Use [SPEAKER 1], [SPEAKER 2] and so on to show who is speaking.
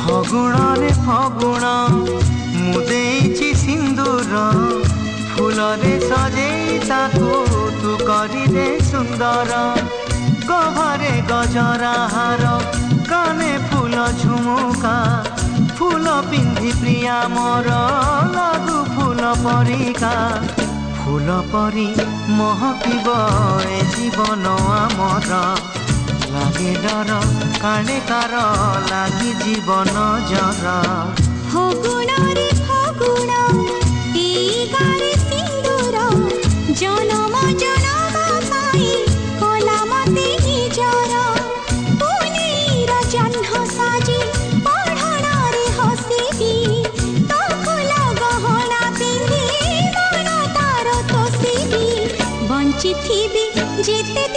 [SPEAKER 1] ଫଗୁଣରେ ଫଗୁଣ ମୁଁ ଦେଇଛି ସିନ୍ଦୁର ଫୁଲରେ ସଜେଇ ତାକୁ ତୁ କରିଦେ ସୁନ୍ଦର ଗହରେ ଗଜରା ହାର କାନେ ଫୁଲ ଝୁମୁକା ଫୁଲ ପିନ୍ଧି ପ୍ରିୟା ମୋର ଲାଗୁ ଫୁଲ ପରିକା ଫୁଲ ପରି ମହକିବ ଏ ଜୀବନ ଆମର লাগে ডর কাণে কার লাগি জীবন জর
[SPEAKER 2] ফগুণরে ফগুণ এই গারে সিন্দুর জনম জনম পাই কলা মতে নিজর পুনেইর জহ্ন সাজি পঢ়ণরে হসিবি তো ফুল গহনা পিন্ধি মন তার তোষিবি বঞ্চিথিবি যেতে